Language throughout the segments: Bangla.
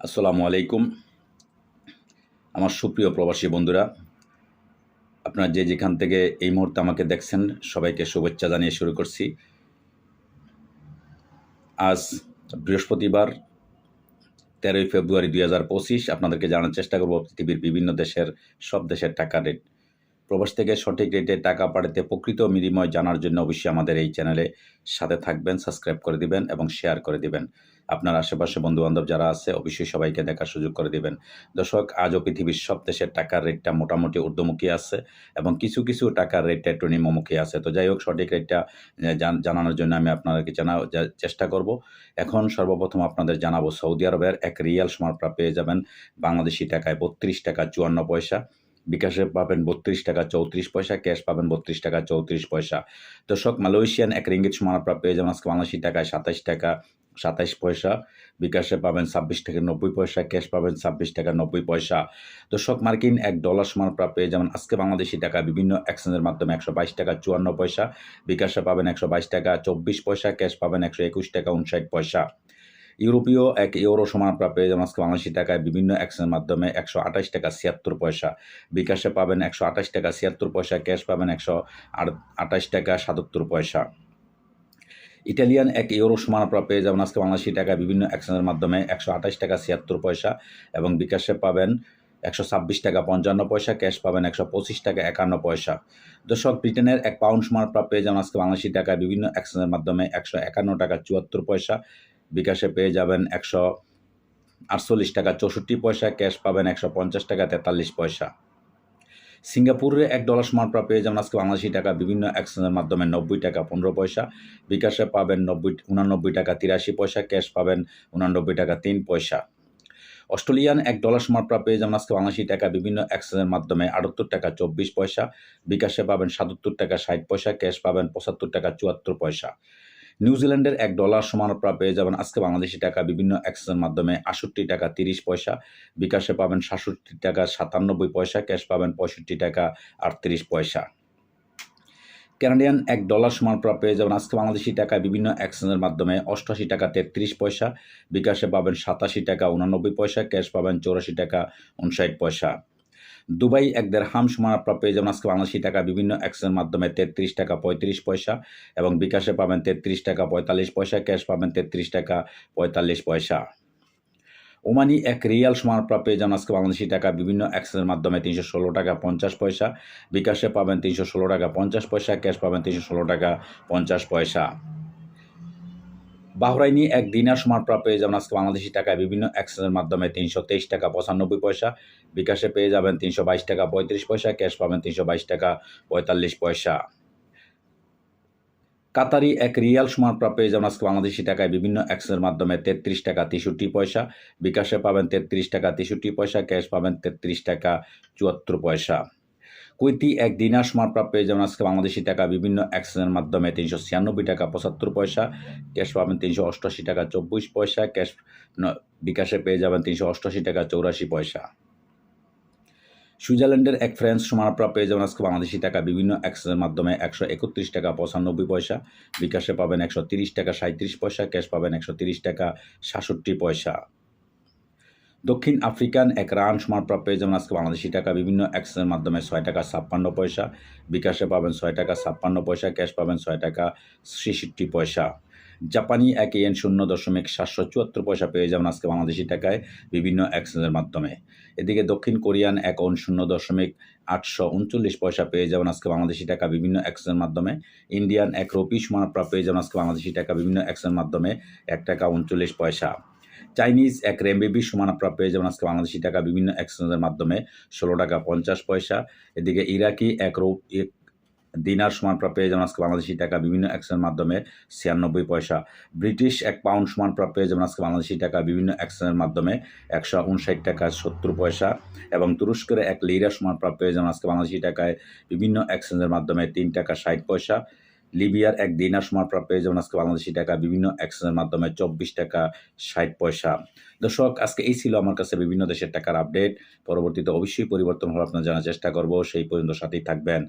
আসসালামু আলাইকুম। আমার সুপ্রিয় প্রবাসী বন্ধুরা, আপনারা যে যেখান থেকে এই মুহূর্তে আমাকে দেখছেন, সবাইকে শুভেচ্ছা জানিয়ে শুরু করছি। আজ বৃহস্পতিবার 13ই ফেব্রুয়ারি 2025। আপনাদেরকে জানার চেষ্টা করব পৃথিবীর বিভিন্ন দেশের সব দেশের টাকার রেট। প্রবাস থেকে সঠিক রেটে টাকা পাঠাতে প্রকৃত বিনিময় জানার জন্য অবশ্যই আমাদের এই চ্যানেলে সাথে থাকবেন, সাবস্ক্রাইব করে দিবেন এবং শেয়ার করে দিবেন। আপনার আশেপাশে বন্ধুবান্ধব যারা আছে অবশ্যই সবাইকে দেখার সুযোগ করে দিবেন। দর্শক, আজও পৃথিবীর সব দেশের টাকার রেটটা মোটামুটি ঊর্ধ্বমুখী আছে এবং কিছু কিছু টাকার রেটটা একটু নিম্নমুখী আছে। তো যাই হোক, সঠিক রেটটা জানানোর জন্য আমি আপনাদেরকে চেষ্টা করব। এখন সর্বপ্রথম আপনাদের জানাবো, সৌদি আরবের এক রিয়াল সমান পেয়ে যাবেন বাংলাদেশি টাকায় 32 টাকা 54 পয়সা। বিকাশে পাবেন 32 টাকা 34 পয়সা, ক্যাশ পাবেন 32 টাকা 34 পয়সা। দর্শক, মালয়েশিয়ান এক রিঙ্গিত সমান আপনারা পেয়ে যাবেন আজকে বাংলাদেশি টাকায় 27 টাকা 27 পয়সা। বিকাশে পাবেন 26 টাকা 90 পয়সা, ক্যাশ পাবেন 26 টাকা 90 পয়সা। দর্শক, মার্কিন এক ডলার সমান আপনারা পেয়ে যাবেন আজকে বাংলাদেশি টাকা বিভিন্ন এক্সচেঞ্জের মাধ্যমে 122 টাকা 54 পয়সা। বিকাশে পাবেন 122 টাকা 24 পয়সা, ক্যাশ পাবেন 121 টাকা 59 পয়সা। ইউরোপীয় এক ইউরো সমান আপনারা পেয়ে যাবেন আজকে বাংলাদেশি টাকায় বিভিন্ন এক্সচেঞ্জের মাধ্যমে 128 টাকা 76 পয়সা। বিকাশে পাবেন 128 টাকা 76 পয়সা, ক্যাশ পাবেন 128 টাকা 77 পয়সা। ইটালিয়ান এক ইউরো সমান আপনারা পেয়ে যাবেন আজকে বাংলাদেশি টাকায় বিভিন্ন এক্সচেঞ্জের মাধ্যমে 128 টাকা 76 পয়সা এবং বিকাশে পাবেন 126 টাকা 55 পয়সা, ক্যাশ পাবেন 125 টাকা 51 পয়সা। দর্শক, ব্রিটেনের এক পাউন্ড সমান আপনারা পেয়ে যাবেন আজকে বাংলাদেশি টাকায় বিভিন্ন এক্সচেঞ্জের মাধ্যমে 151 টাকা 74 পয়সা। বিকাশে পেয়ে যাবেন 148 টাকা 64 পয়সা, ক্যাশ পাবেন 150 টাকা 43 পয়সা। সিঙ্গাপুরে এক ডলার সমান আপনারা পেয়ে যাবেন আজকে বাংলাদেশি টাকা বিভিন্ন এক্সচেঞ্জের মাধ্যমে 90 টাকা 15 পয়সা। বিকাশে পাবেন 89 টাকা 83 পয়সা, ক্যাশ পাবেন 89 টাকা 3 পয়সা। অস্ট্রেলিয়ান এক ডলার সমান আপনারা পেয়ে যাবেন আজকে বাংলাদেশি টাকা বিভিন্ন এক্সচেঞ্জের মাধ্যমে 78 টাকা 24 পয়সা। বিকাশে পাবেন 77 টাকা 60 পয়সা, ক্যাশ পাবেন 75 টাকা 74 পয়সা। নিউজিল্যান্ডের এক ডলার সমান আপনারা পেয়ে যাবেন আজকে বাংলাদেশি টাকা বিভিন্ন এক্সচেঞ্জের মাধ্যমে 68 টাকা 30 পয়সা। বিকাশে পাবেন 67 টাকা 97 পয়সা, ক্যাশ পাবেন 65 টাকা 38 পয়সা। কানাডিয়ান এক ডলার সমান আপনারা পেয়ে যাবেন আজকে বাংলাদেশি টাকা বিভিন্ন এক্সচেঞ্জের মাধ্যমে 88 টাকা 33 পয়সা। বিকাশে পাবেন 87 টাকা 89 পয়সা, ক্যাশ পাবেন 84 টাকা 59 পয়সা। দুবাই এক দেড়হাম সমান আপনারা পেয়ে যাবেন আজকে বাংলাদেশি টাকা বিভিন্ন এক্সচেঞ্জের মাধ্যমে 33 টাকা 35 পয়সা এবং বিকাশে পাবেন 33 টাকা 45 পয়সা, ক্যাশ পাবেন 33 টাকা 45 পয়সা। ওমানি এক রিয়াল সমান আপনারা পেয়ে যাবেন আজকে বাংলাদেশি টাকা বিভিন্ন এক্সচেঞ্জের মাধ্যমে 316 টাকা 50 পয়সা। বিকাশে পাবেন 316 টাকা 50 পয়সা, ক্যাশ পাবেন 316 টাকা 50 পয়সা। বাহরাইনি এক দিনার সমান আপনারা পেয়ে যাবেন আজকে বাংলাদেশি টাকায় বিভিন্ন এক্সচেঞ্জের মাধ্যমে 323 টাকা 95 পয়সা। বিকাশে পেয়ে যাবেন 322 টাকা 35 পয়সা, ক্যাশ পাবেন 322 টাকা 45 পয়সা। কাতারি এক রিয়াল সমান আপনারা পেয়ে যাবেন আজকে বাংলাদেশি টাকায় বিভিন্ন এক্সচেঞ্জের মাধ্যমে 33 টাকা 63 পয়সা। বিকাশে পাবেন 33 টাকা 63 পয়সা, ক্যাশ পাবেন 33 টাকা 74 পয়সা। কুয়েতি এক দিনার সমান আপনারা পেয়ে যাবেন আজকে বাংলাদেশি টাকা বিভিন্ন এক্সচেঞ্জের মাধ্যমে 396 টাকা 75 পয়সা। ক্যাশ পাবেন 388 টাকা 24 পয়সা, বিকাশে পেয়ে যাবেন 388 টাকা 84 পয়সা। সুইজারল্যান্ডের এক ফ্রান্স সমান আপনারা পেয়ে যাবেন আজকে বাংলাদেশি টাকা বিভিন্ন এক্সচেঞ্জের মাধ্যমে 131 টাকা 95 পয়সা। বিকাশে পাবেন 130 টাকা 37 পয়সা, ক্যাশ পাবেন 130 টাকা 67 পয়সা। দক্ষিণ আফ্রিকান এক রান সমান আপনারা পেয়ে যাবেন আজকে বাংলাদেশি টাকা বিভিন্ন এক্সচেঞ্জের মাধ্যমে 6 টাকা 56 পয়সা। বিকাশে পাবেন 6 টাকা 56 পয়সা, ক্যাশ পাবেন 6 টাকা 66 পয়সা। জাপানি এক ইয়েন 0.774 পয়সা পেয়ে যাবেন আজকে বাংলাদেশি টাকায় বিভিন্ন এক্সচেঞ্জের মাধ্যমে। এদিকে দক্ষিণ কোরিয়ান এক ওন 0.839 পয়সা পেয়ে যাবেন আজকে বাংলাদেশি টাকা বিভিন্ন এক্সচেঞ্জের মাধ্যমে। ইন্ডিয়ান এক রুপি সমান আপনারা পেয়ে যাবেন আজকে বাংলাদেশি টাকা বিভিন্ন এক্সচেঞ্জের মাধ্যমে 1 টাকা 39 পয়সা। চাইনিজ এক রেমবিবি সমান আপনারা পেয়ে যাবেন আজকে বাংলাদেশি টাকা বিভিন্ন এক্সচেঞ্জের মাধ্যমে 16 টাকা 50 পয়সা। এদিকে ইরাকি এক দিনার সমান আপনারা পেয়ে যাবেন আজকে বাংলাদেশি টাকা বিভিন্ন এক্সচেঞ্জের মাধ্যমে 96 পয়সা। ব্রিটিশ এক পাউন্ড সমান আপনারা পেয়ে যাবেন আজকে বাংলাদেশি টাকা বিভিন্ন এক্সচেঞ্জের মাধ্যমে 159 টাকা 70 পয়সা এবং তুরস্কের এক লিরা সমান আপনারা পেয়ে যাবেন আজকে বাংলাদেশি টাকায় বিভিন্ন এক্সচেঞ্জের মাধ্যমে 3 টাকা 60 পয়সা। লিবিয়ার এক দিনার সমান আপনারা পেয়ে যাবেন আজকে বাংলাদেশি টাকা বিভিন্ন এক্সচেঞ্জের মাধ্যমে 24 টাকা 60 পয়সা। দর্শক, আজকে এই ছিল আমার কাছে বিভিন্ন দেশের টাকার আপডেট। পরবর্তীতে অবশ্যই পরিবর্তন হলে আপনারা জানার চেষ্টা করব। সেই পর্যন্ত সাথেই থাকবেন।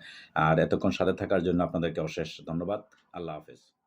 আর এতক্ষণ সাথে থাকার জন্য আপনাদেরকে অশেষ ধন্যবাদ। আল্লাহ হাফেজ।